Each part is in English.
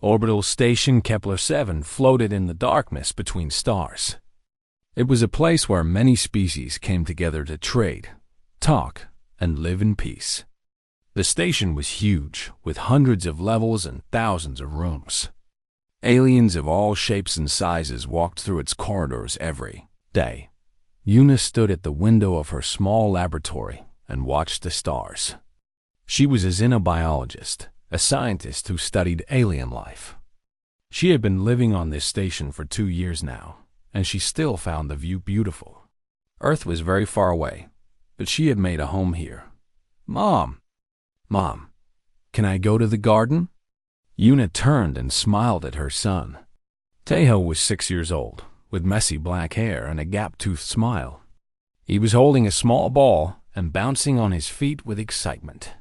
Orbital Station Kepler-7 floated in the darkness between stars. It was a place where many species came together to trade, talk, and live in peace. The station was huge, with hundreds of levels and thousands of rooms. Aliens of all shapes and sizes walked through its corridors every day. Una stood at the window of her small laboratory and watched the stars. She was a xenobiologist, a scientist who studied alien life. She had been living on this station for 2 years now, and she still found the view beautiful. Earth was very far away, but she had made a home here. Mom, can I go to the garden? Una turned and smiled at her son. Tejo was 6 years old, with messy black hair and a gap-toothed smile. He was holding a small ball and bouncing on his feet with excitement.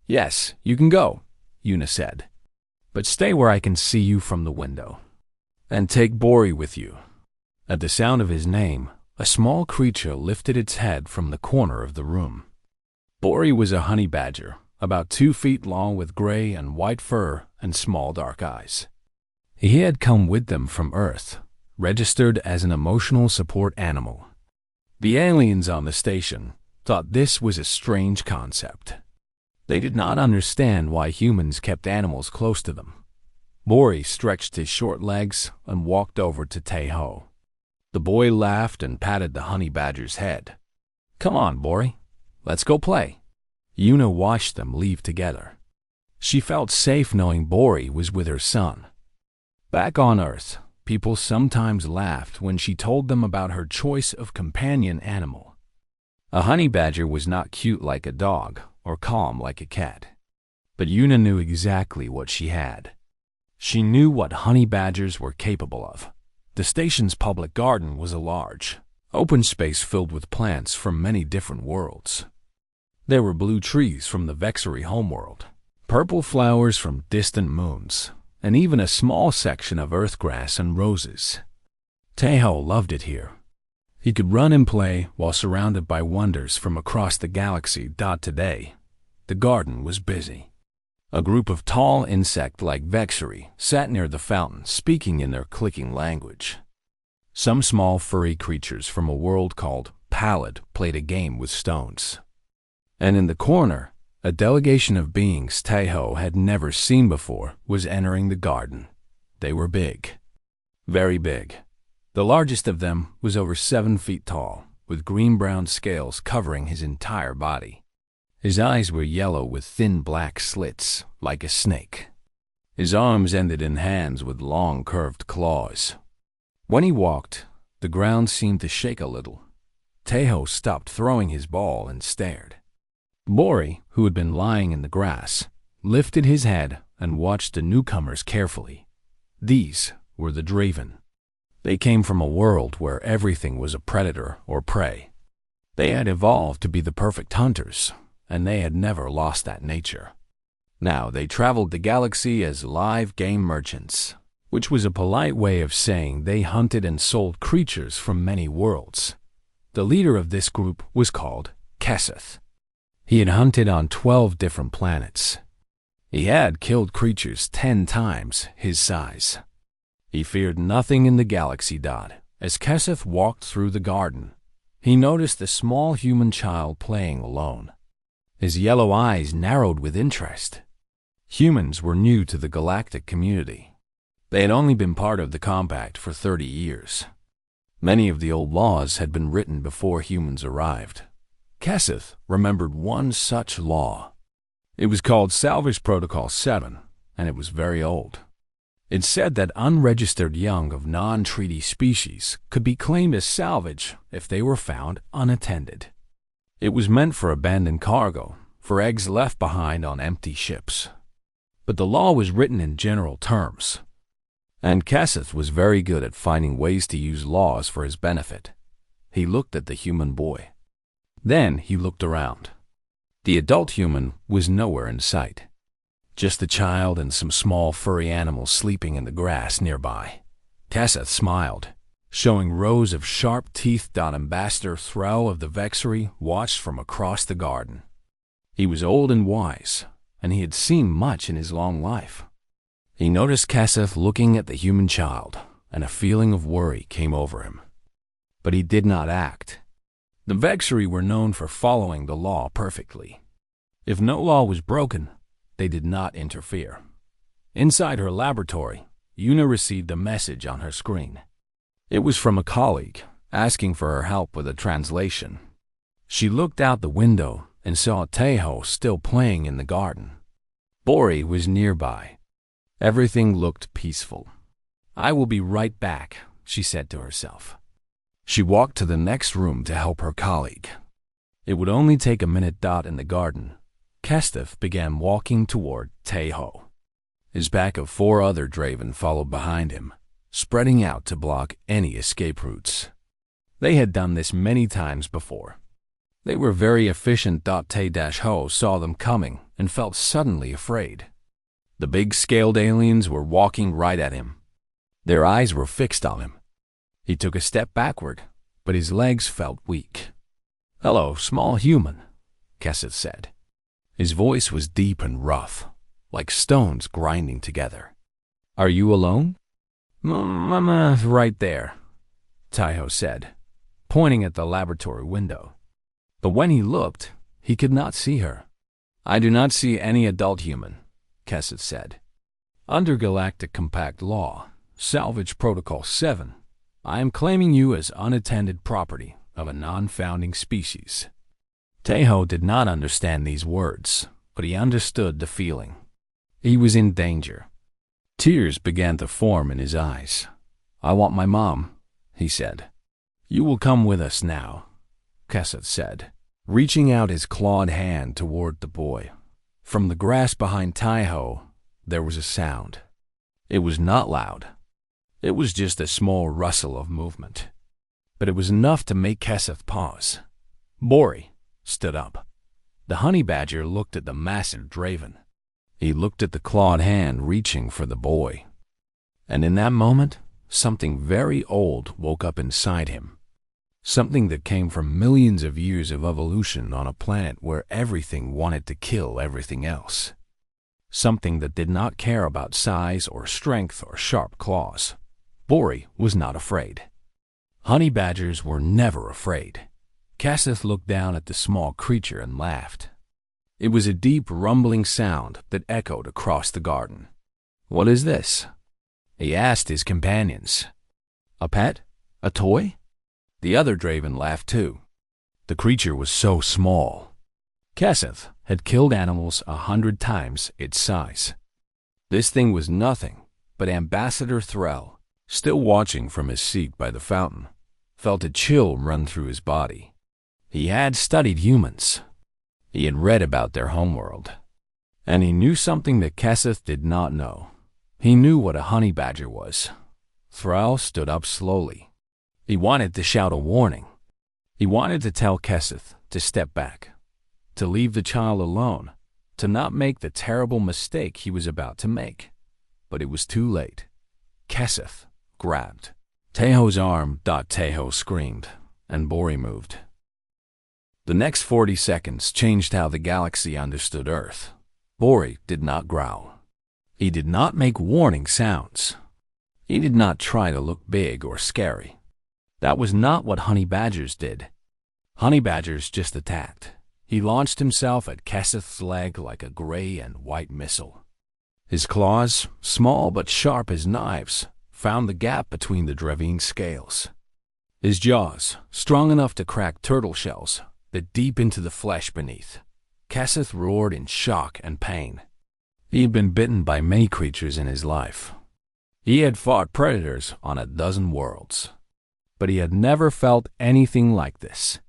Yes, you can go, Una said. But stay where I can see you from the window. And take Bori with you. At the sound of his name, a small creature lifted its head from the corner of the room. Bori was a honey badger, about 2 feet long with gray and white fur and small dark eyes. He had come with them from Earth, registered as an emotional support animal. The aliens on the station thought this was a strange concept. They did not understand why humans kept animals close to them. Bori stretched his short legs and walked over to Tejo. The boy laughed and patted the honey badger's head. Come on, Bori, let's go play. Una watched them leave together. She felt safe knowing Bori was with her son. Back on Earth, people sometimes laughed when she told them about her choice of companion animal. A honey badger was not cute like a dog or calm like a cat. But Una knew exactly what she had. She knew what honey badgers were capable of. The station's public garden was a large, open space filled with plants from many different worlds. There were blue trees from the Vexery homeworld, purple flowers from distant moons, and even a small section of earthgrass and roses. Tejo loved it here. He could run and play while surrounded by wonders from across the galaxy. Today, the garden was busy. A group of tall insect-like Vexery sat near the fountain, speaking in their clicking language. Some small furry creatures from a world called Pallid played a game with stones. And in the corner, a delegation of beings Tejo had never seen before was entering the garden. They were big. Very big. The largest of them was over 7 feet tall, with green-brown scales covering his entire body. His eyes were yellow with thin black slits, like a snake. His arms ended in hands with long curved claws. When he walked, the ground seemed to shake a little. Tejo stopped throwing his ball and stared. Bori, who had been lying in the grass, lifted his head and watched the newcomers carefully. These were the Draven. They came from a world where everything was a predator or prey. They had evolved to be the perfect hunters, and they had never lost that nature. Now they traveled the galaxy as live game merchants, which was a polite way of saying they hunted and sold creatures from many worlds. The leader of this group was called Keseth. He had hunted on 12 different planets. He had killed creatures 10 times his size. He feared nothing in the galaxy. As Keseth walked through the garden, he noticed a small human child playing alone. His yellow eyes narrowed with interest. Humans were new to the galactic community. They had only been part of the Compact for 30 years. Many of the old laws had been written before humans arrived. Keseth remembered one such law. It was called Salvage Protocol 7, and it was very old. It said that unregistered young of non-treaty species could be claimed as salvage if they were found unattended. It was meant for abandoned cargo, for eggs left behind on empty ships. But the law was written in general terms, and Keseth was very good at finding ways to use laws for his benefit. He looked at the human boy. Then he looked around. The adult human was nowhere in sight. Just the child and some small furry animals sleeping in the grass nearby. Keseth smiled, showing rows of sharp teeth. Ambassador Thrall of the Vexery watched from across the garden. He was old and wise, and he had seen much in his long life. He noticed Kesseth looking at the human child, and a feeling of worry came over him. But he did not act. The Vexeri were known for following the law perfectly. If no law was broken, they did not interfere. Inside her laboratory, Una received a message on her screen. It was from a colleague, asking for her help with a translation. She looked out the window and saw Teho still playing in the garden. Bori was nearby. Everything looked peaceful. "I will be right back," she said to herself. She walked to the next room to help her colleague. It would only take a minute. In the garden, Kesteth began walking toward Teho. His pack of 4 other Draven followed behind him, spreading out to block any escape routes. They had done this many times before. They were very efficient. Te-Ho saw them coming and felt suddenly afraid. The big-scaled aliens were walking right at him. Their eyes were fixed on him. He took a step backward, but his legs felt weak. "Hello, small human," Kesseth said. His voice was deep and rough, like stones grinding together. "Are you alone?" Right there," Teho said, pointing at the laboratory window. But when he looked, he could not see her. "I do not see any adult human," Kesseth said. "Under Galactic Compact Law, Salvage Protocol 7, I am claiming you as unattended property of a non-founding species." Teho did not understand these words, but he understood the feeling. He was in danger. Tears began to form in his eyes. "I want my mom," he said. "You will come with us now," Kesseth said, reaching out his clawed hand toward the boy. From the grass behind Teho, there was a sound. It was not loud. It was just a small rustle of movement. But it was enough to make Kesseth pause. Bori stood up. The honey badger looked at the massive Draven. He looked at the clawed hand reaching for the boy. And in that moment, something very old woke up inside him. Something that came from millions of years of evolution on a planet where everything wanted to kill everything else. Something that did not care about size or strength or sharp claws. Bori was not afraid. Honey badgers were never afraid. Kesseth looked down at the small creature and laughed. It was a deep, rumbling sound that echoed across the garden. "What is this?" he asked his companions. "A pet? A toy?" The other Draven laughed too. The creature was so small. Kesseth had killed animals 100 times its size. This thing was nothing, but Ambassador Thrall, still watching from his seat by the fountain, felt a chill run through his body. He had studied humans. He had read about their homeworld. And he knew something that Kesseth did not know. He knew what a honey badger was. Thrall stood up slowly. He wanted to shout a warning. He wanted to tell Kesseth to step back, to leave the child alone, to not make the terrible mistake he was about to make. But it was too late. Kesseth grabbed Teho's arm. Teho screamed, and Bori moved. The next 40 seconds changed how the galaxy understood Earth. Bori did not growl. He did not make warning sounds. He did not try to look big or scary. That was not what honey badgers did. Honey badgers just attacked. He launched himself at Kesseth's leg like a gray and white missile. His claws, small but sharp as knives, found the gap between the Draven scales. His jaws, strong enough to crack turtle shells, bit deep into the flesh beneath. Kesseth roared in shock and pain. He had been bitten by many creatures in his life. He had fought predators on a dozen worlds. But he had never felt anything like this.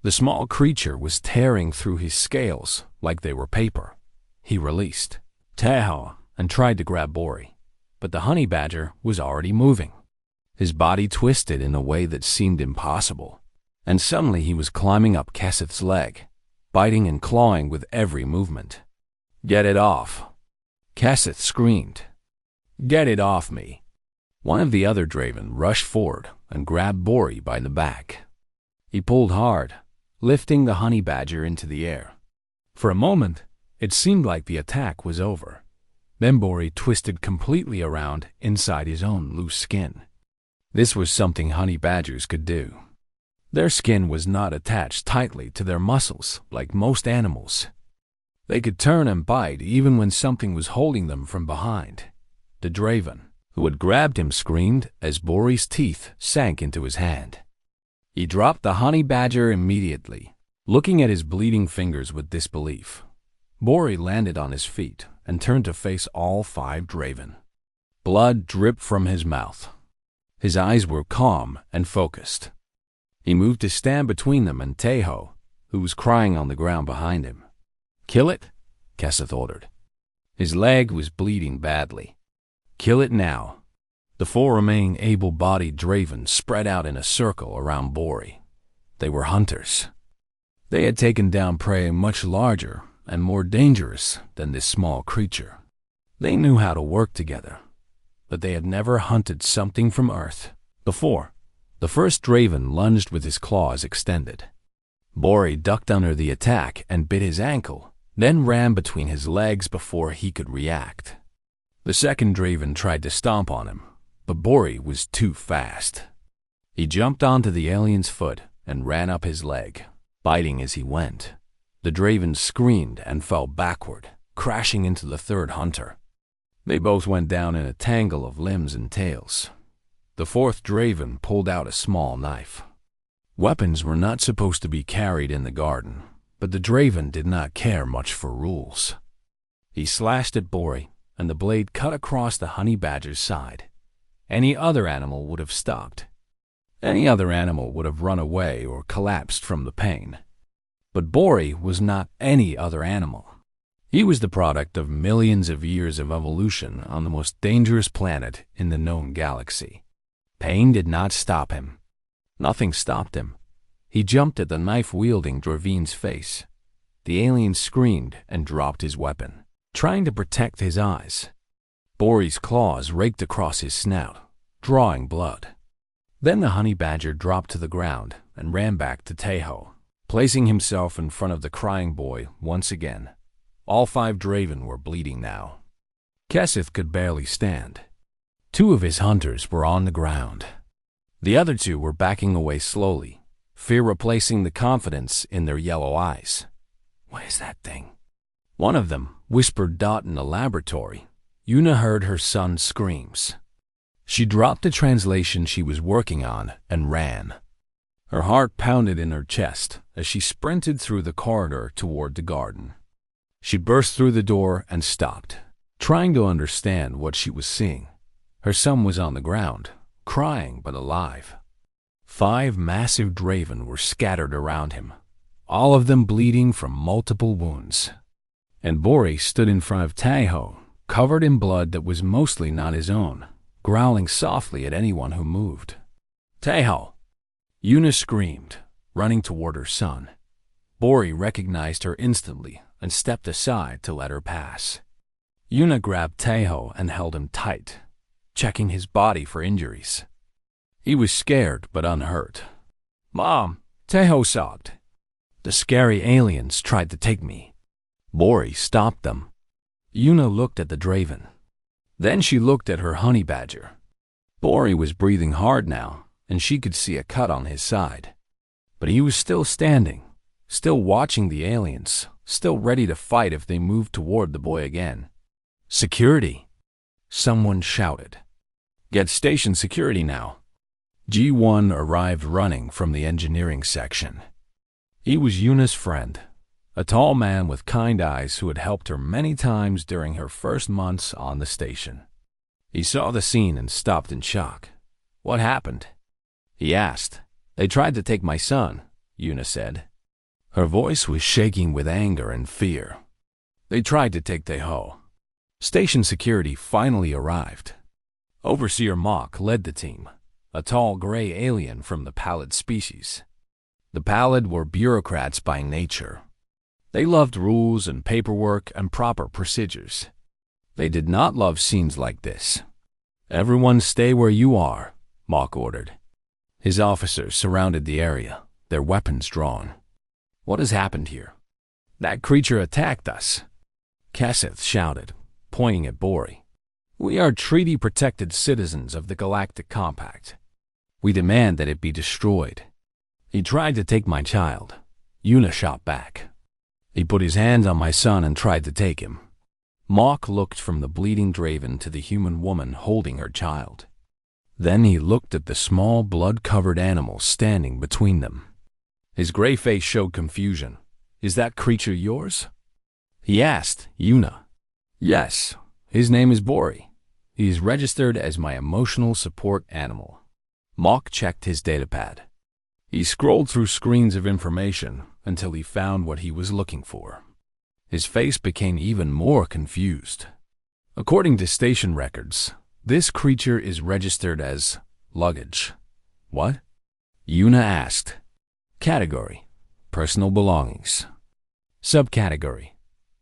The small creature was tearing through his scales like they were paper. He released Teho and tried to grab Bori, but the honey badger was already moving. His body twisted in a way that seemed impossible, and suddenly he was climbing up Kesseth's leg, biting and clawing with every movement. "Get it off!" Kesseth screamed. "Get it off me!" One of the other Draven rushed forward and grabbed Bori by the back. He pulled hard, lifting the honey badger into the air. For a moment, it seemed like the attack was over. Then Bori twisted completely around inside his own loose skin. This was something honey badgers could do. Their skin was not attached tightly to their muscles like most animals. They could turn and bite even when something was holding them from behind. The Draven, who had grabbed him, screamed as Bori's teeth sank into his hand. He dropped the honey badger immediately, looking at his bleeding fingers with disbelief. Bori landed on his feet and turned to face all 5 Draven. Blood dripped from his mouth. His eyes were calm and focused. He moved to stand between them and Teho, who was crying on the ground behind him. "Kill it," Keseth ordered. His leg was bleeding badly. "Kill it now." The 4 remaining able-bodied Draven spread out in a circle around Bori. They were hunters. They had taken down prey much larger and more dangerous than this small creature. They knew how to work together, but they had never hunted something from Earth before. The first Draven lunged with his claws extended. Bori ducked under the attack and bit his ankle, then ran between his legs before he could react. The second Draven tried to stomp on him, but Bori was too fast. He jumped onto the alien's foot and ran up his leg, biting as he went. The Draven screamed and fell backward, crashing into the third hunter. They both went down in a tangle of limbs and tails. The 4th Draven pulled out a small knife. Weapons were not supposed to be carried in the garden, but the Draven did not care much for rules. He slashed at Bori, and the blade cut across the honey badger's side. Any other animal would have stopped. Any other animal would have run away or collapsed from the pain. But Bori was not any other animal. He was the product of millions of years of evolution on the most dangerous planet in the known galaxy. Pain did not stop him. Nothing stopped him. He jumped at the knife-wielding Draven's face. The alien screamed and dropped his weapon, trying to protect his eyes. Bori's claws raked across his snout, drawing blood. Then the honey badger dropped to the ground and ran back to Teho, placing himself in front of the crying boy once again. All 5 Draven were bleeding now. Keseth could barely stand. 2 of his hunters were on the ground. The other 2 were backing away slowly, fear replacing the confidence in their yellow eyes. "What is that thing?" One of them whispered Dot in the laboratory. Yuna heard her son's screams. She dropped the translation she was working on and ran. Her heart pounded in her chest as she sprinted through the corridor toward the garden. She burst through the door and stopped, trying to understand what she was seeing. Her son was on the ground, crying but alive. 5 massive Draven were scattered around him, all of them bleeding from multiple wounds. And Bori stood in front of Teho, covered in blood that was mostly not his own, growling softly at anyone who moved. "Teho!" Yuna screamed, running toward her son. Bori recognized her instantly and stepped aside to let her pass. Yuna grabbed Teho and held him tight, checking his body for injuries. He was scared but unhurt. "Mom," Teho sobbed. "The scary aliens tried to take me." Bori stopped them. Yuna looked at the Draven. Then she looked at her honey badger. Bori was breathing hard now, and she could see a cut on his side. But he was still standing, still watching the aliens, still ready to fight if they moved toward the boy again. "Security!" Someone shouted. "Get station security now." G1 arrived running from the engineering section. He was Yuna's friend, a tall man with kind eyes who had helped her many times during her first months on the station. He saw the scene and stopped in shock. "What happened?" he asked. "They tried to take my son," Yuna said. Her voice was shaking with anger and fear. "They tried to take Teho." Station security finally arrived. Overseer Mock led the team, a tall gray alien from the Pallid species. The Pallid were bureaucrats by nature. They loved rules and paperwork and proper procedures. They did not love scenes like this. "Everyone stay where you are," Mock ordered. His officers surrounded the area, their weapons drawn. "What has happened here?" "That creature attacked us," Keseth shouted. pointing at Bori. "We are treaty-protected citizens of the Galactic Compact. We demand that it be destroyed." "He tried to take my child," Yuna shot back. "He put his hands on my son and tried to take him." Mok looked from the bleeding Draven to the human woman holding her child. Then he looked at the small blood-covered animal standing between them. His gray face showed confusion. "Is that creature yours?" he asked Yuna. "Yes, his name is Bori. He is registered as my emotional support animal." Mok checked his datapad. He scrolled through screens of information until he found what he was looking for. His face became even more confused. According to station records, this creature is registered as luggage. "What?" Yuna asked. "Category: personal belongings. Subcategory: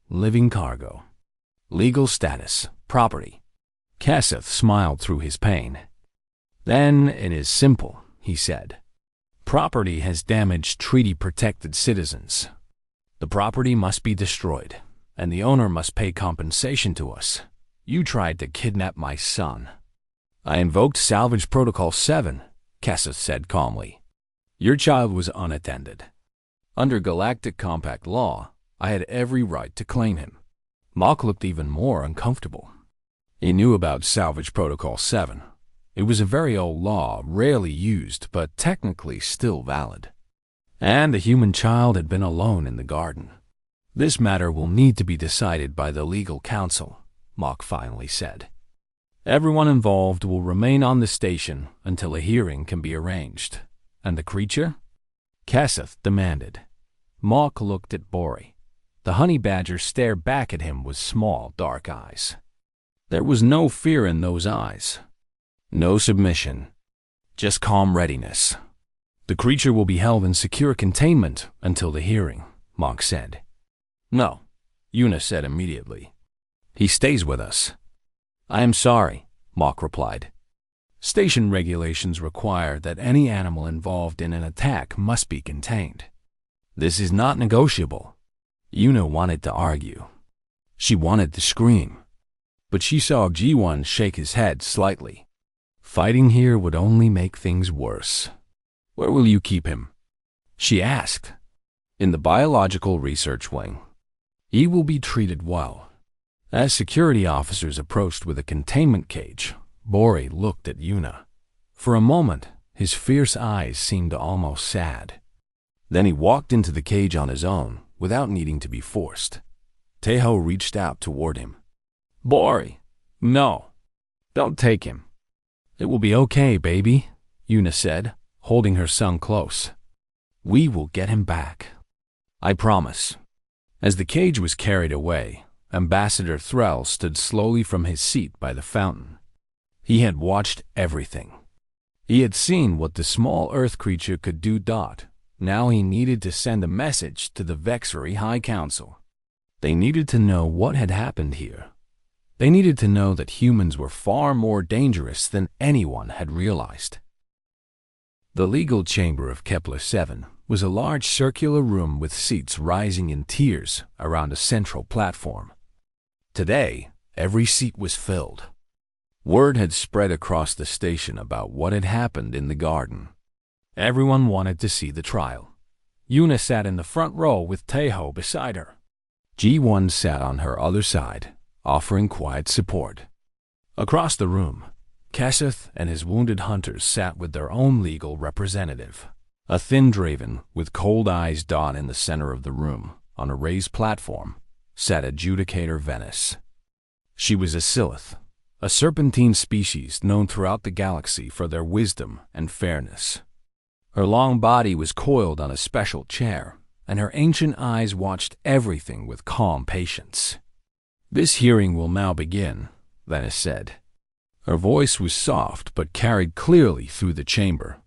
living cargo. Legal status: property." Kaseth smiled through his pain. "Then it is simple," he said. "Property has damaged treaty-protected citizens. The property must be destroyed, and the owner must pay compensation to us. You tried to kidnap my son." "I invoked Salvage Protocol 7, Kaseth said calmly. "Your child was unattended. Under Galactic Compact law, I had every right to claim him." Mok looked even more uncomfortable. He knew about Salvage Protocol 7. It was a very old law, rarely used, but technically still valid. And the human child had been alone in the garden. "This matter will need to be decided by the legal council," Mok finally said. "Everyone involved will remain on the station until a hearing can be arranged." "And the creature?" Kaseth demanded. Mok looked at Bori. The honey badger stared back at him with small, dark eyes. There was no fear in those eyes. No submission. Just calm readiness. "The creature will be held in secure containment until the hearing," Mok said. "No," Yuna said immediately. "He stays with us." "I am sorry," Mok replied. "Station regulations require that any animal involved in an attack must be contained. This is not negotiable." Yuna wanted to argue. She wanted to scream. But she saw G1 shake his head slightly. Fighting here would only make things worse. "Where will you keep him?" she asked. "In the biological research wing. He will be treated well." As security officers approached with a containment cage, Bori looked at Yuna. For a moment, his fierce eyes seemed almost sad. Then he walked into the cage on his own, without needing to be forced. Teho reached out toward him. "Bori, no, don't take him." "It will be okay, baby," Yuna said, holding her son close. "We will get him back. I promise." As the cage was carried away, Ambassador Threll stood slowly from his seat by the fountain. He had watched everything. He had seen what the small Earth creature could do. Now he needed to send a message to the Vexery High Council. They needed to know what had happened here. They needed to know that humans were far more dangerous than anyone had realized. The legal chamber of Kepler-7 was a large circular room with seats rising in tiers around a central platform. Today, every seat was filled. Word had spread across the station about what had happened in the garden. Everyone wanted to see the trial. Yuna sat in the front row with Teho beside her. G1 sat on her other side, offering quiet support. Across the room, Kaseth and his wounded hunters sat with their own legal representative. A thin Draven with cold eyes in the center of the room, on a raised platform, sat Adjudicator Venice. She was a Silith, a serpentine species known throughout the galaxy for their wisdom and fairness. Her long body was coiled on a special chair, and her ancient eyes watched everything with calm patience. "This hearing will now begin," Venice said. Her voice was soft but carried clearly through the chamber.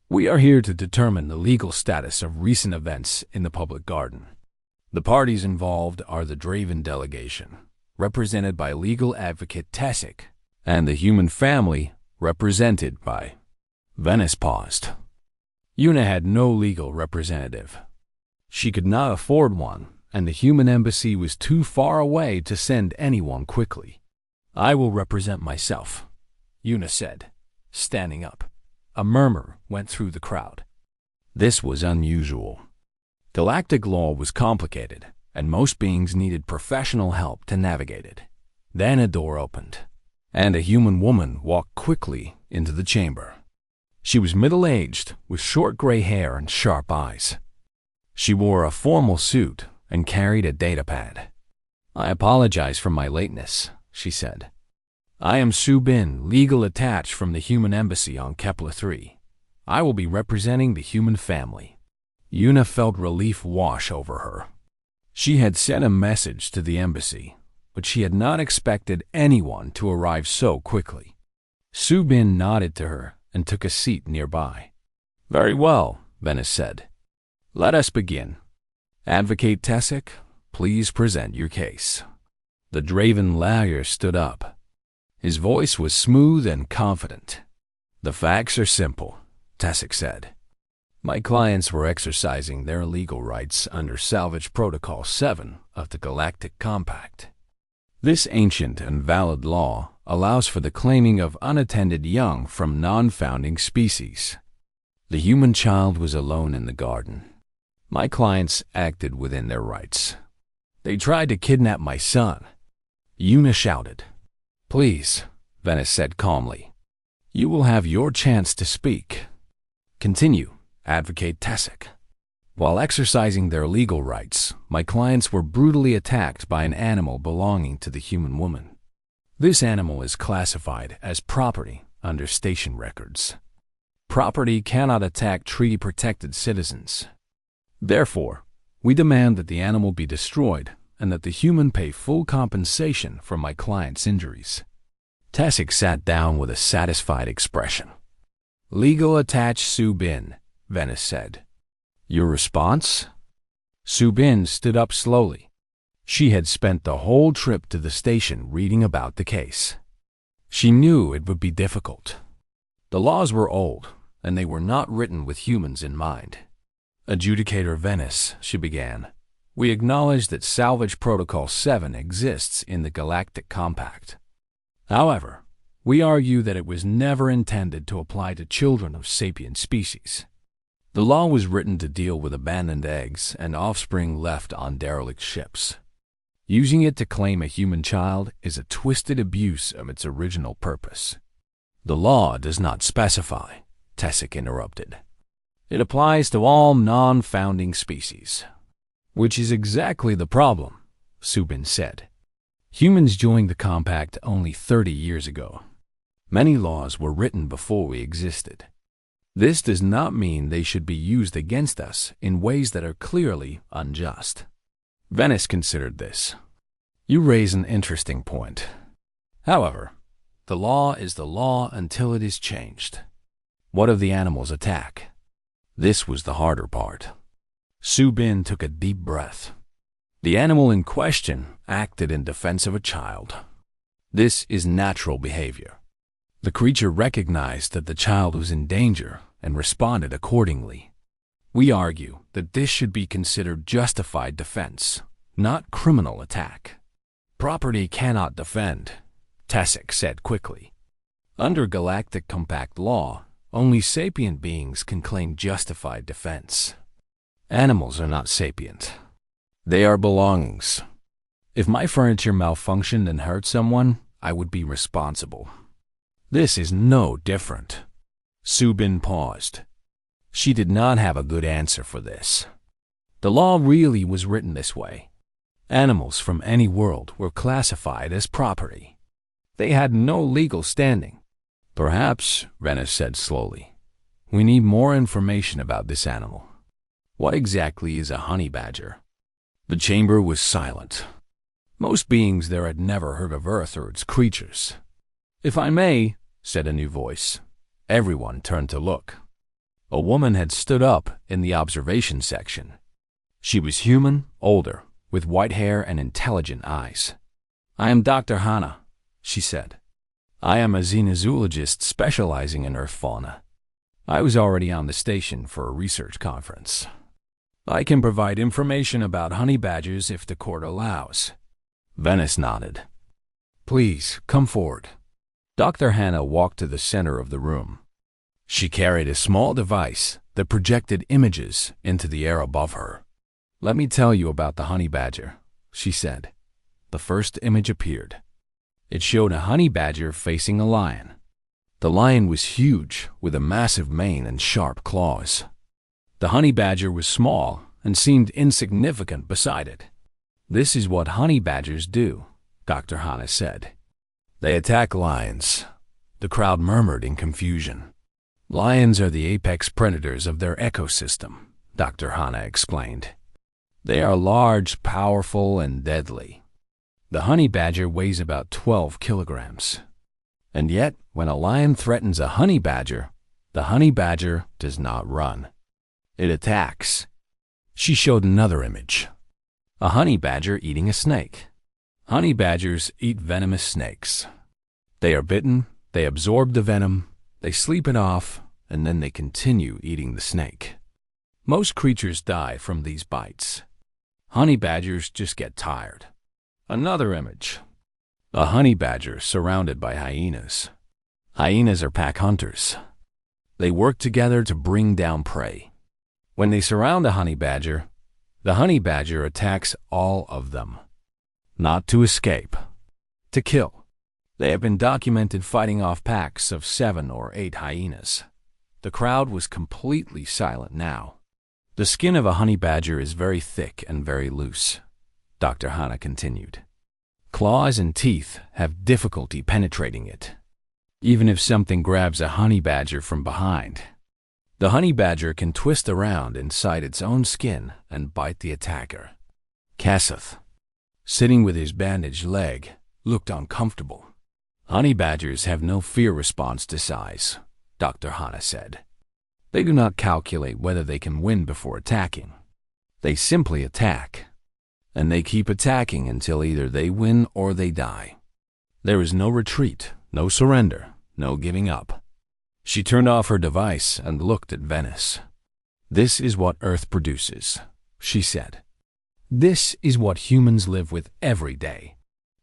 "We are here to determine the legal status of recent events in the public garden. The parties involved are the Draven delegation, represented by legal advocate Tessic, and the human family, represented by..." Venice paused. Yuna had no legal representative. She could not afford one, and the human embassy was too far away to send anyone quickly. "I will represent myself," Una said, standing up. A murmur went through the crowd. This was unusual. Galactic law was complicated, and most beings needed professional help to navigate it. Then a door opened, and a human woman walked quickly into the chamber. She was middle-aged, with short gray hair and sharp eyes. She wore a formal suit and carried a datapad. "I apologize for my lateness," she said. "I am Su Bin, legal attached from the human embassy on Kepler 3. I will be representing the human family." Una felt relief wash over her. She had sent a message to the embassy, but she had not expected anyone to arrive so quickly. Su Bin nodded to her and took a seat nearby. "Very well," Venice said. "Let us begin. Advocate Tessic, please present your case." The Draven lawyer stood up. His voice was smooth and confident. "The facts are simple," Tessic said. "My clients were exercising their legal rights under Salvage Protocol 7 of the Galactic Compact. This ancient and valid law allows for the claiming of unattended young from non-founding species. The human child was alone in the garden. My clients acted within their rights. They tried to kidnap my son." Una shouted. "Please," Venice said calmly. "You will have your chance to speak. Continue, Advocate Tessic." "While exercising their legal rights, my clients were brutally attacked by an animal belonging to the human woman. This animal is classified as property under station records. Property cannot attack treaty-protected citizens. Therefore, we demand that the animal be destroyed and that the human pay full compensation for my client's injuries." Tessic sat down with a satisfied expression. "Legal attached Su Bin," Venice said. "Your response?" Su Bin stood up slowly. She had spent the whole trip to the station reading about the case. She knew it would be difficult. The laws were old, and they were not written with humans in mind. "Adjudicator Venice," she began, "we acknowledge that Salvage Protocol 7 exists in the Galactic Compact. However, we argue that it was never intended to apply to children of sapient species. The law was written to deal with abandoned eggs and offspring left on derelict ships. Using it to claim a human child is a twisted abuse of its original purpose." "The law does not specify," Tessic interrupted. "It applies to all non-founding species." "Which is exactly the problem," Su Bin said. "Humans joined the compact only 30 years ago. Many laws were written before we existed. This does not mean they should be used against us in ways that are clearly unjust." Venice considered this. "You raise an interesting point. However, the law is the law until it is changed. What of the animal's attack?" This was the harder part. Su Bin took a deep breath. "The animal in question acted in defense of a child. This is natural behavior. The creature recognized that the child was in danger and responded accordingly. We argue that this should be considered justified defense, not criminal attack." "Property cannot defend," Tessic said quickly. "Under Galactic Compact law, only sapient beings can claim justified defense. Animals are not sapient. They are belongings. If my furniture malfunctioned and hurt someone, I would be responsible. This is no different." Su Bin paused. She did not have a good answer for this. The law really was written this way. Animals from any world were classified as property. They had no legal standing. "Perhaps," Venice said slowly, "we need more information about this animal. What exactly is a honey badger?" The chamber was silent. Most beings there had never heard of Earth or its creatures. "If I may," said a new voice. Everyone turned to look. A woman had stood up in the observation section. She was human, older, with white hair and intelligent eyes. "I am Dr. Hana," she said. "I am a xenozoologist specializing in Earth fauna. I was already on the station for a research conference." I can provide information about honey badgers if the court allows. Venice nodded. Please, come forward. Dr. Hannah walked to the center of the room. She carried a small device that projected images into the air above her. Let me tell you about the honey badger, she said. The first image appeared. It showed a honey badger facing a lion. The lion was huge, with a massive mane and sharp claws. The honey badger was small and seemed insignificant beside it. This is what honey badgers do, Dr. Hannah said. They attack lions. The crowd murmured in confusion. Lions are the apex predators of their ecosystem, Dr. Hannah explained. They are large, powerful, and deadly. The honey badger weighs about 12 kilograms. And yet, when a lion threatens a honey badger, the honey badger does not run. It attacks. She showed another image. A honey badger eating a snake. Honey badgers eat venomous snakes. They are bitten, they absorb the venom, they sleep it off, and then they continue eating the snake. Most creatures die from these bites. Honey badgers just get tired. Another image. A honey badger surrounded by hyenas. Hyenas are pack hunters. They work together to bring down prey. When they surround a honey badger, the honey badger attacks all of them. Not to escape, to kill. They have been documented fighting off packs of 7 or 8 hyenas. The crowd was completely silent now. The skin of a honey badger is very thick and very loose, Dr. Hannah continued. Claws and teeth have difficulty penetrating it, even if something grabs a honey badger from behind. The honey badger can twist around inside its own skin and bite the attacker. Kassath, sitting with his bandaged leg, looked uncomfortable. Honey badgers have no fear response to size, Dr. Hannah said. They do not calculate whether they can win before attacking. They simply attack. And they keep attacking until either they win or they die. There is no retreat, no surrender, no giving up. She turned off her device and looked at Venice. This is what Earth produces, she said. This is what humans live with every day.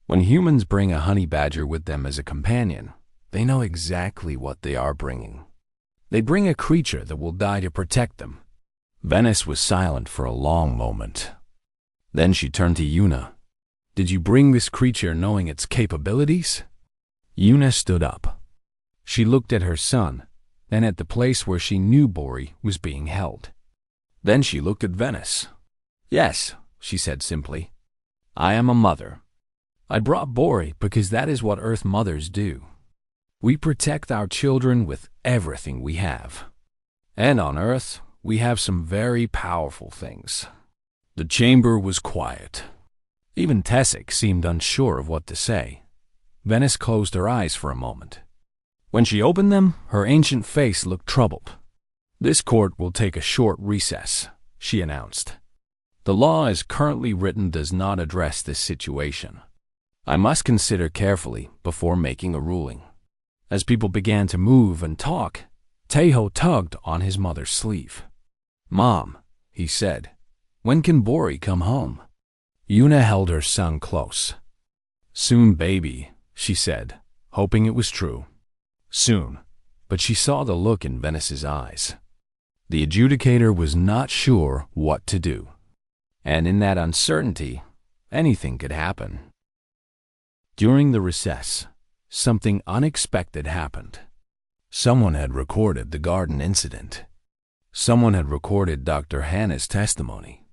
When humans bring a honey badger with them as a companion, they know exactly what they are bringing. They bring a creature that will die to protect them. Venice was silent for a long moment. Then she turned to Yuna. Did you bring this creature knowing its capabilities? Yuna stood up. She looked at her son, then at the place where she knew Bori was being held. Then she looked at Venice. Yes, she said simply. I am a mother. I brought Bori because that is what Earth mothers do. We protect our children with everything we have. And on Earth, we have some very powerful things. The chamber was quiet. Even Tessic seemed unsure of what to say. Venice closed her eyes for a moment. When she opened them, her ancient face looked troubled. This court will take a short recess, she announced. The law as currently written does not address this situation. I must consider carefully before making a ruling. As people began to move and talk, Teho tugged on his mother's sleeve. Mom, he said, when can Bori come home? Yuna held her son close. Soon, baby, she said, hoping it was true. Soon, but she saw the look in Venice's eyes. The adjudicator was not sure what to do. And in that uncertainty, anything could happen. During the recess, something unexpected happened. Someone had recorded the garden incident. Someone had recorded Dr. Hannah's testimony.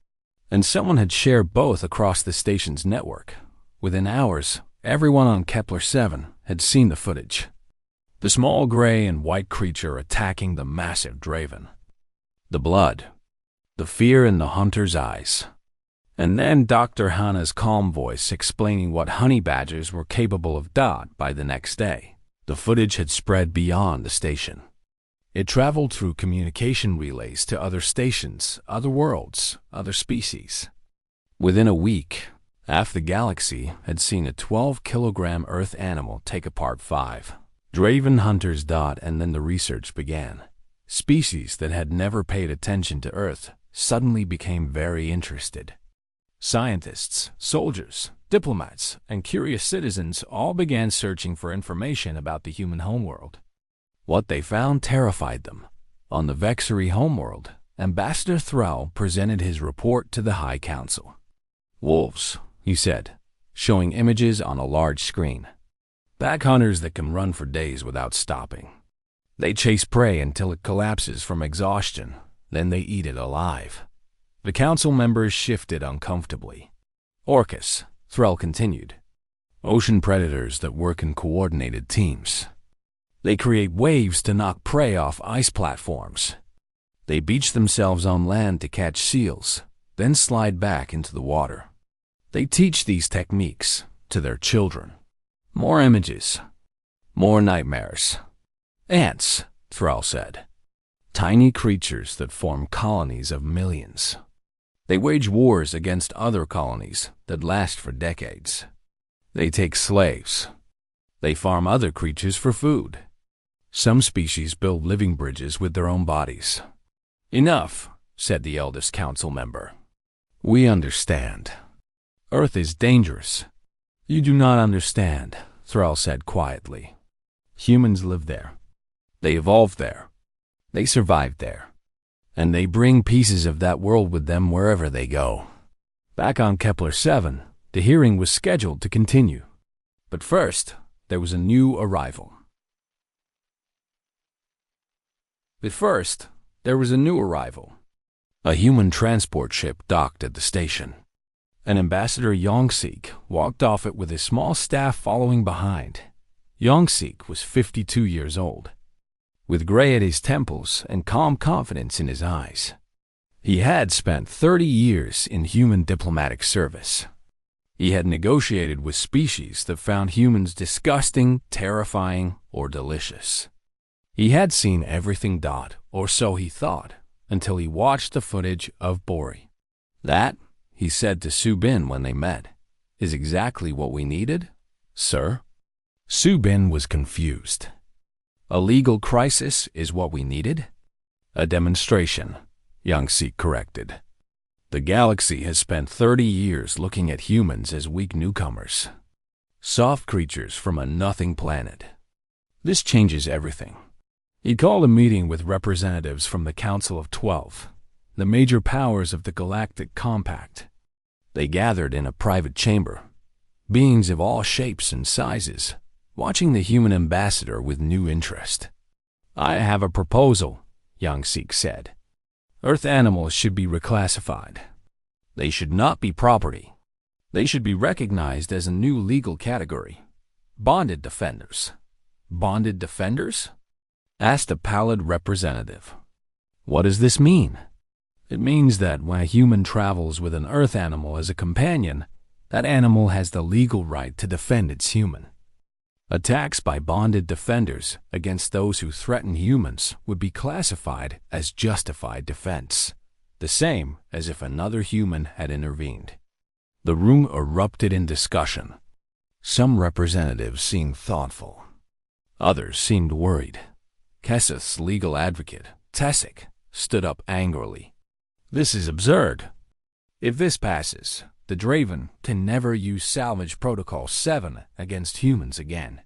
And someone had shared both across the station's network. Within hours, everyone on Kepler-7 had seen the footage. The small gray and white creature attacking the massive Draven. The blood. The fear in the hunter's eyes. And then Dr. Hannah's calm voice explaining what honey badgers were capable of by the next day. The footage had spread beyond the station. It traveled through communication relays to other stations, other worlds, other species. Within a week, half the galaxy had seen a 12-kilogram Earth animal take apart 5 Draven hunters. And then the research began. Species that had never paid attention to Earth suddenly became very interested. Scientists, soldiers, diplomats, and curious citizens all began searching for information about the human homeworld. What they found terrified them. On the Vexery homeworld, Ambassador Thrall presented his report to the High Council. "Wolves," he said, showing images on a large screen. "Pack hunters that can run for days without stopping. They chase prey until it collapses from exhaustion, then they eat it alive." The council members shifted uncomfortably. "Orcus," Thrall continued. "Ocean predators that work in coordinated teams. They create waves to knock prey off ice platforms. They beach themselves on land to catch seals, then slide back into the water. They teach these techniques to their children." More images. More nightmares. "Ants," Thrall said. "Tiny creatures that form colonies of millions. They wage wars against other colonies that last for decades. They take slaves. They farm other creatures for food. Some species build living bridges with their own bodies." "Enough," said the eldest council member. "We understand. Earth is dangerous." "You do not understand," Thrall said quietly. "Humans live there. They evolved there. They survived there. And they bring pieces of that world with them wherever they go." Back on Kepler-7, the hearing was scheduled to continue. But first, there was a new arrival. A human transport ship docked at the station. And Ambassador Yongseek walked off it with his small staff following behind. Yongseek was 52 years old, with gray at his temples and calm confidence in his eyes. He had spent 30 years in human diplomatic service. He had negotiated with species that found humans disgusting, terrifying, or delicious. He had seen everything, or so he thought, until he watched the footage of Bori. "That," he said to Subin when they met, "is exactly what we needed, sir." Subin was confused. "A legal crisis is what we needed?" "A demonstration," Yongseek corrected. "The galaxy has spent 30 years looking at humans as weak newcomers. Soft creatures from a nothing planet. This changes everything." He called a meeting with representatives from the Council of 12, the major powers of the Galactic Compact. They gathered in a private chamber, beings of all shapes and sizes, watching the human ambassador with new interest. "I have a proposal," Yongseek said. "Earth animals should be reclassified. They should not be property. They should be recognized as a new legal category. Bonded defenders." "Bonded defenders?" asked a pallid representative. "What does this mean?" "It means that when a human travels with an Earth animal as a companion, that animal has the legal right to defend its human. Attacks by bonded defenders against those who threaten humans would be classified as justified defense, the same as if another human had intervened." The room erupted in discussion. Some representatives seemed thoughtful. Others seemed worried. Kesseth's legal advocate, Tessic, stood up angrily. "This is absurd. If this passes, the Draven can never use Salvage Protocol 7 against humans again.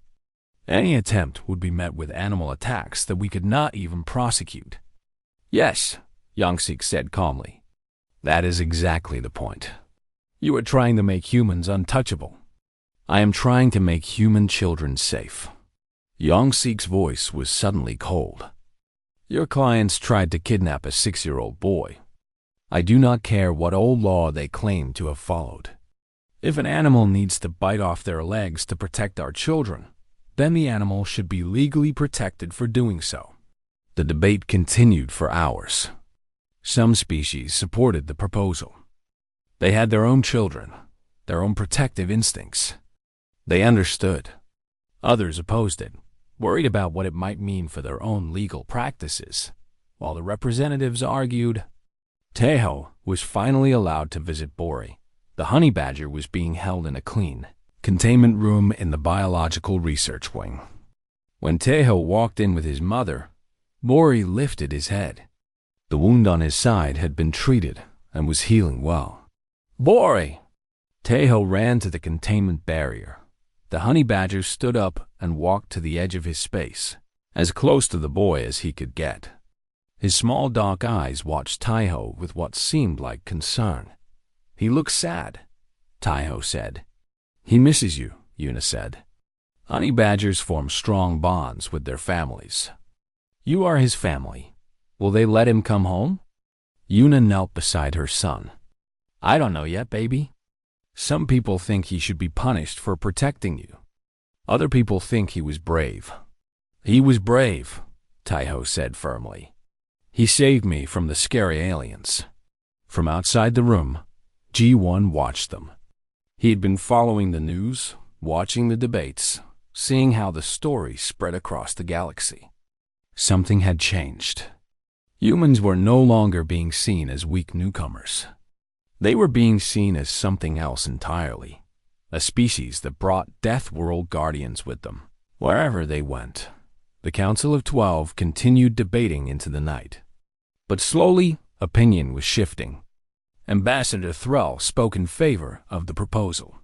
Any attempt would be met with animal attacks that we could not even prosecute." "Yes," Yongseek said calmly. "That is exactly the point. You are trying to make humans untouchable. I am trying to make human children safe." Yongseek's voice was suddenly cold. "Your clients tried to kidnap a 6-year-old boy. I do not care what old law they claim to have followed. If an animal needs to bite off their legs to protect our children, then the animal should be legally protected for doing so." The debate continued for hours. Some species supported the proposal. They had their own children, their own protective instincts. They understood. Others opposed it, worried about what it might mean for their own legal practices, while the representatives argued. Tejo was finally allowed to visit Bori. The honey badger was being held in a clean containment room in the biological research wing. When Tejo walked in with his mother, Bori lifted his head. The wound on his side had been treated and was healing well. "Boy!" Tahoe ran to the containment barrier. The honey badger stood up and walked to the edge of his space, as close to the boy as he could get. His small dark eyes watched Tahoe with what seemed like concern. "He looks sad," Tahoe said. "He misses you," Una said. Honey badgers form strong bonds with their families. "You are his family. Will they let him come home?" Una knelt beside her son. "I don't know yet, baby. Some people think he should be punished for protecting you. Other people think he was brave." "He was brave," Tahoe said firmly. "He saved me from the scary aliens." From outside the room, G1 watched them. He had been following the news, watching the debates, seeing how the story spread across the galaxy. Something had changed. Humans were no longer being seen as weak newcomers. They were being seen as something else entirely, a species that brought Death World guardians with them, wherever they went. The Council of 12 continued debating into the night. But slowly, opinion was shifting. Ambassador Thrall spoke in favor of the proposal.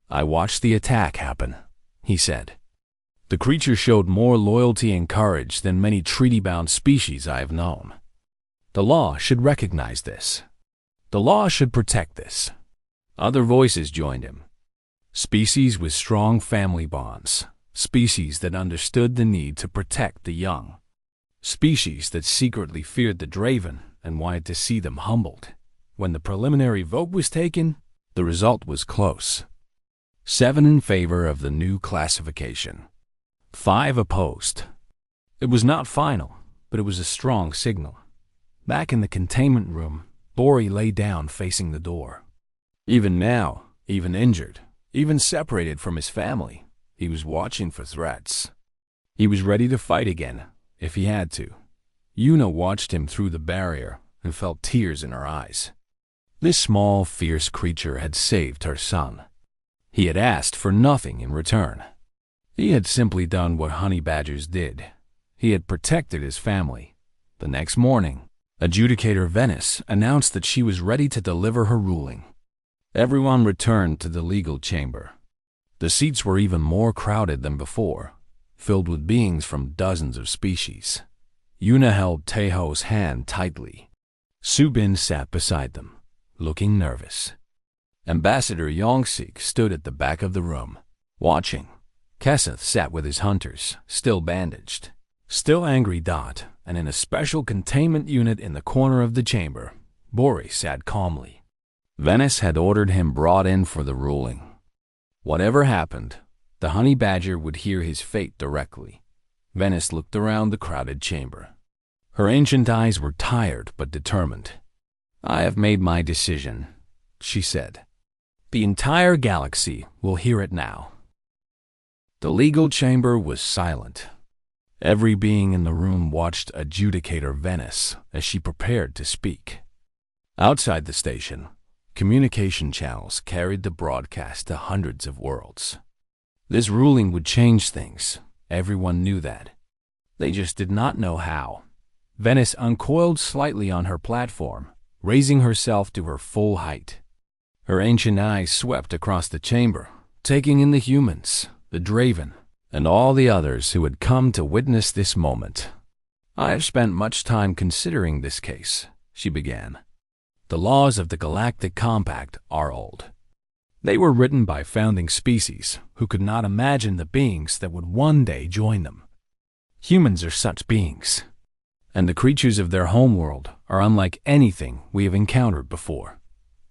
"I watched the attack happen," he said. "The creature showed more loyalty and courage than many treaty-bound species I have known. The law should recognize this. The law should protect this." Other voices joined him. Species with strong family bonds. Species that understood the need to protect the young. Species that secretly feared the Draven and wanted to see them humbled. When the preliminary vote was taken, the result was close. 7 in favor of the new classification. 5 opposed. It was not final, but it was a strong signal. Back in the containment room, Bori lay down facing the door. Even now, even injured, even separated from his family, he was watching for threats. He was ready to fight again, if he had to. Una watched him through the barrier and felt tears in her eyes. This small, fierce creature had saved her son. He had asked for nothing in return. He had simply done what honey badgers did. He had protected his family. The next morning, Adjudicator Venice announced that she was ready to deliver her ruling. Everyone returned to the legal chamber. The seats were even more crowded than before, filled with beings from dozens of species. Una held Tahoe's hand tightly. Subin sat beside them, looking nervous. Ambassador Yongsik stood at the back of the room, watching. Kesseth sat with his hunters, still bandaged. Still angry Dot, and in a special containment unit in the corner of the chamber, Bori sat calmly. Venice had ordered him brought in for the ruling. Whatever happened, the honey badger would hear his fate directly. Venice looked around the crowded chamber. Her ancient eyes were tired but determined. "I have made my decision," she said. "The entire galaxy will hear it now." The legal chamber was silent. Every being in the room watched Adjudicator Venice as she prepared to speak. Outside the station, communication channels carried the broadcast to hundreds of worlds. This ruling would change things. Everyone knew that. They just did not know how. Venice uncoiled slightly on her platform, raising herself to her full height. Her ancient eyes swept across the chamber, taking in the humans, the Draven, and all the others who had come to witness this moment. "I have spent much time considering this case," she began. "The laws of the Galactic Compact are old. They were written by founding species who could not imagine the beings that would one day join them. Humans are such beings, and the creatures of their homeworld are unlike anything we have encountered before."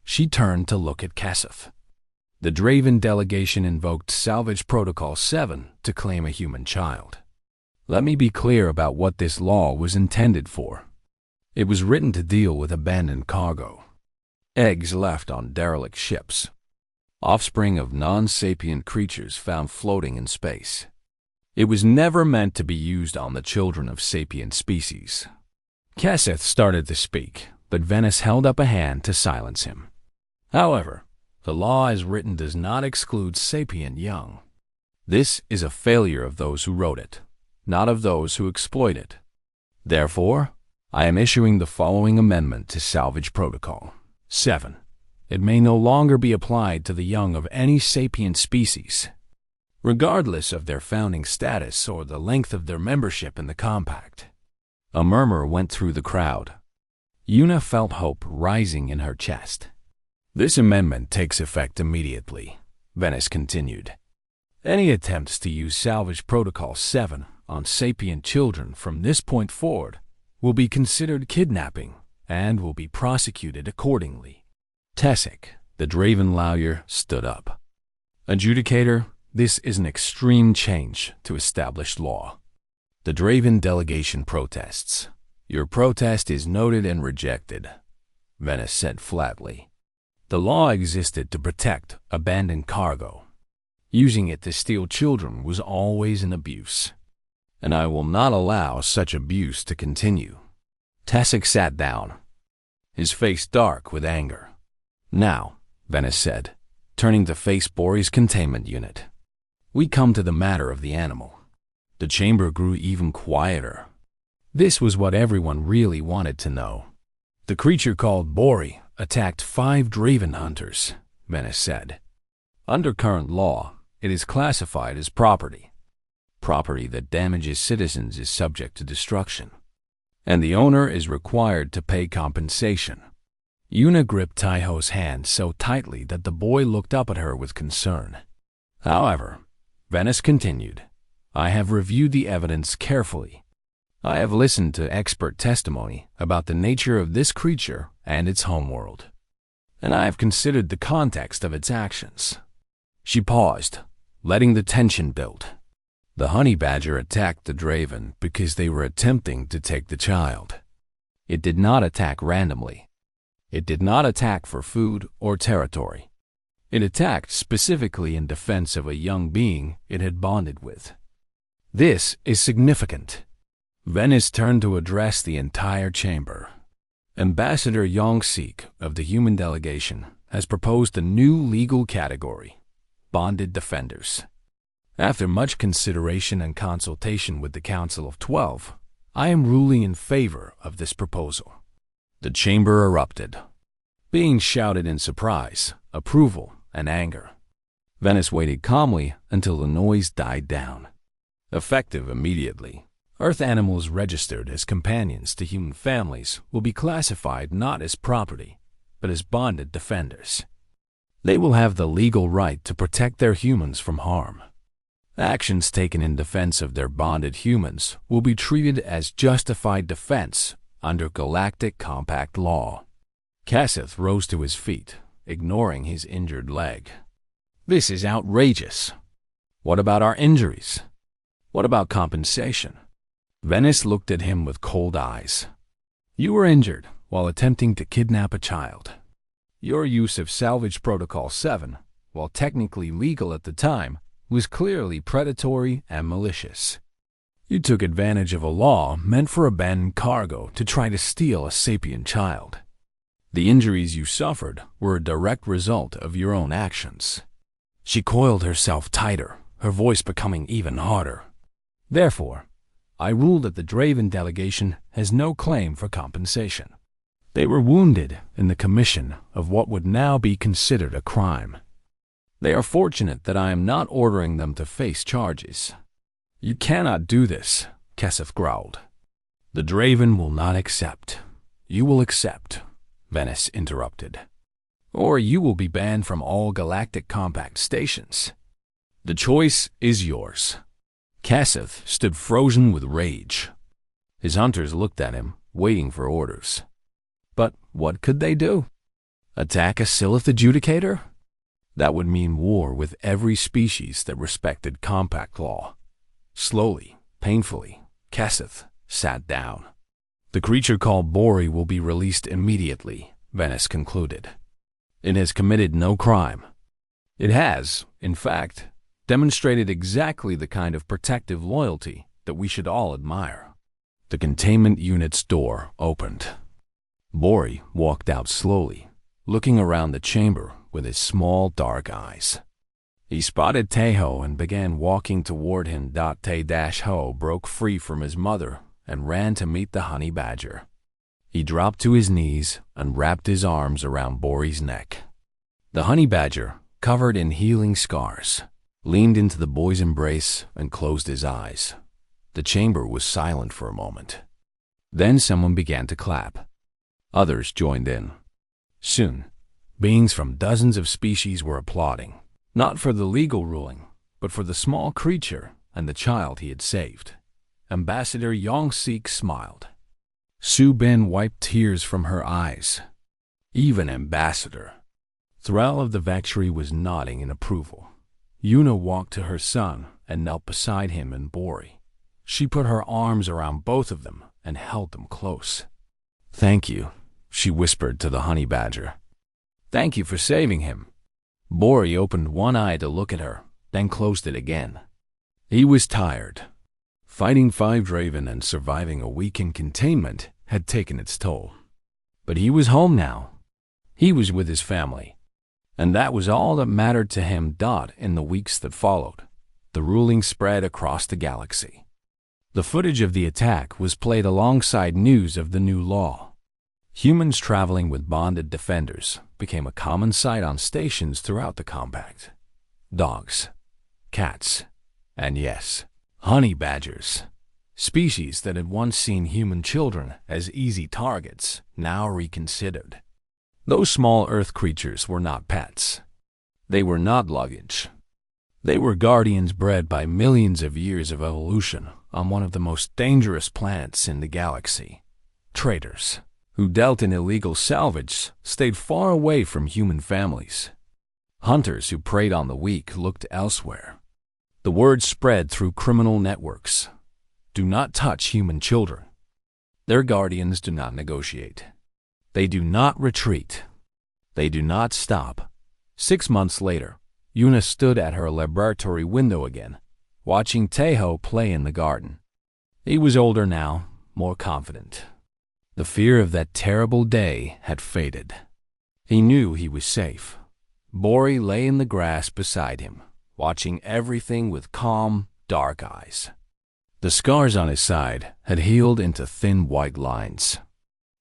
She turned to look at Kesseth. The Draven delegation invoked Salvage Protocol 7 to claim a human child. Let me be clear about what this law was intended for. It was written to deal with abandoned cargo, eggs left on derelict ships, offspring of non-sapient creatures found floating in space. It was never meant to be used on the children of sapient species. Kesseth started to speak, but Venice held up a hand to silence him. However, the law as written does not exclude sapient young. This is a failure of those who wrote it, not of those who exploit it. Therefore, I am issuing the following amendment to Salvage Protocol 7. It may no longer be applied to the young of any sapient species, regardless of their founding status or the length of their membership in the compact. A murmur went through the crowd. Una felt hope rising in her chest. This amendment takes effect immediately, Venice continued. Any attempts to use Salvage Protocol 7 on sapient children from this point forward will be considered kidnapping and will be prosecuted accordingly. Tessic, the Draven lawyer, stood up. Adjudicator, this is an extreme change to established law. The Draven delegation protests. Your protest is noted and rejected, Venice said flatly. The law existed to protect abandoned cargo. Using it to steal children was always an abuse, and I will not allow such abuse to continue. Tessic sat down, his face dark with anger. Now, Venice said, turning to face Bori's containment unit. We come to the matter of the animal. The chamber grew even quieter. This was what everyone really wanted to know. The creature called Bori attacked 5 Draven hunters, Venice said. Under current law, it is classified as property. Property that damages citizens is subject to destruction, and the owner is required to pay compensation. Una gripped Taiho's hand so tightly that the boy looked up at her with concern. However, Venice continued, I have reviewed the evidence carefully. I have listened to expert testimony about the nature of this creature and its homeworld, and I have considered the context of its actions. She paused, letting the tension build. The honey badger attacked the Draven because they were attempting to take the child. It did not attack randomly. It did not attack for food or territory. It attacked specifically in defense of a young being it had bonded with. This is significant. Venice turned to address the entire chamber. Ambassador Yongsik of the human delegation has proposed a new legal category, bonded defenders. After much consideration and consultation with the Council of 12, I am ruling in favor of this proposal. The chamber erupted. Being shouted in surprise, approval, and anger. Venice waited calmly until the noise died down. Effective immediately, Earth animals registered as companions to human families will be classified not as property, but as bonded defenders. They will have the legal right to protect their humans from harm. Actions taken in defense of their bonded humans will be treated as justified defense under Galactic Compact law. Cassith rose to his feet, ignoring his injured leg. This is outrageous. What about our injuries? What about compensation? Venice looked at him with cold eyes. You were injured while attempting to kidnap a child. Your use of Salvage Protocol 7, while technically legal at the time, was clearly predatory and malicious. You took advantage of a law meant for abandoned cargo to try to steal a sapient child. The injuries you suffered were a direct result of your own actions. She coiled herself tighter, her voice becoming even harder. Therefore, I rule that the Draven delegation has no claim for compensation. They were wounded in the commission of what would now be considered a crime. They are fortunate that I am not ordering them to face charges. You cannot do this, Cassith growled. The Draven will not accept. You will accept, Venice interrupted. Or you will be banned from all Galactic Compact stations. The choice is yours. Cassith stood frozen with rage. His hunters looked at him, waiting for orders. But what could they do? Attack a Silith adjudicator? That would mean war with every species that respected compact law. Slowly, painfully, Cassith sat down. The creature called Bori will be released immediately, Venice concluded. It has committed no crime. It has, in fact, demonstrated exactly the kind of protective loyalty that we should all admire. The containment unit's door opened. Bori walked out slowly, looking around the chamber with his small dark eyes. He spotted Taiho and began walking toward him. Te-Ho broke free from his mother and ran to meet the honey badger. He dropped to his knees and wrapped his arms around Bori's neck. The honey badger, covered in healing scars, leaned into the boy's embrace and closed his eyes. The chamber was silent for a moment. Then someone began to clap. Others joined in. Soon, beings from dozens of species were applauding, not for the legal ruling, but for the small creature and the child he had saved. Ambassador Yongsik smiled. Su Bin wiped tears from her eyes. Even Ambassador Thrall of the Vexry was nodding in approval. Yuna walked to her son and knelt beside him and Bori. She put her arms around both of them and held them close. "Thank you," she whispered to the honey badger. "Thank you for saving him." Bori opened one eye to look at her, then closed it again. He was tired. Fighting 5 Draven and surviving a week in containment had taken its toll. But he was home now. He was with his family. And that was all that mattered to him. In the weeks that followed, the ruling spread across the galaxy. The footage of the attack was played alongside news of the new law. Humans traveling with bonded defenders became a common sight on stations throughout the compact. Dogs, cats, and yes, honey badgers, species that had once seen human children as easy targets, now reconsidered. Those small Earth creatures were not pets. They were not luggage. They were guardians bred by millions of years of evolution on one of the most dangerous planets in the galaxy. Traders, who dealt in illegal salvage, stayed far away from human families. Hunters who preyed on the weak looked elsewhere. The word spread through criminal networks. Do not touch human children. Their guardians do not negotiate. They do not retreat. They do not stop. 6 months later, Yuna stood at her laboratory window again, watching Taeho play in the garden. He was older now, more confident. The fear of that terrible day had faded. He knew he was safe. Bori lay in the grass beside him, watching everything with calm, dark eyes. The scars on his side had healed into thin white lines.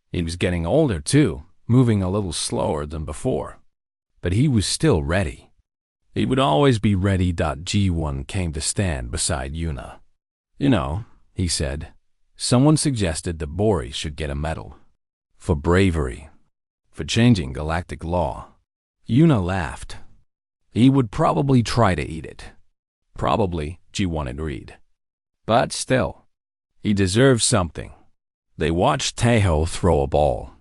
He was getting older too, moving a little slower than before. But he was still ready. He would always be ready. G1 came to stand beside Yuna. "You know," he said, "someone suggested that Bori should get a medal. For bravery. For changing galactic law." Yuna laughed. "He would probably try to eat it." "Probably," G1 agreed. "But still, he deserves something." They watched Taeho throw a ball.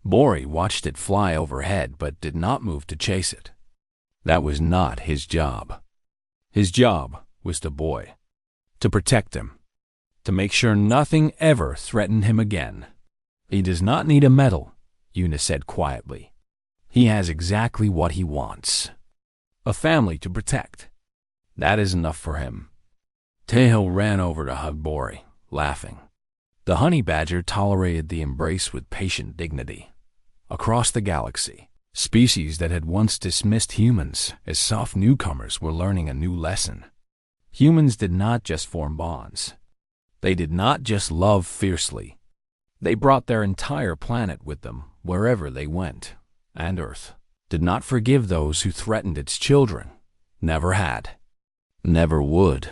Bori watched it fly overhead but did not move to chase it. That was not his job. His job was the boy. To protect him. To make sure nothing ever threatened him again. "He does not need a medal," Yuna said quietly. "He has exactly what he wants. A family to protect. That is enough for him." Taeho ran over to hug Bori, laughing. The honey badger tolerated the embrace with patient dignity. Across the galaxy, species that had once dismissed humans as soft newcomers were learning a new lesson. Humans did not just form bonds. They did not just love fiercely. They brought their entire planet with them wherever they went. And Earth did not forgive those who threatened its children. Never had. Never would.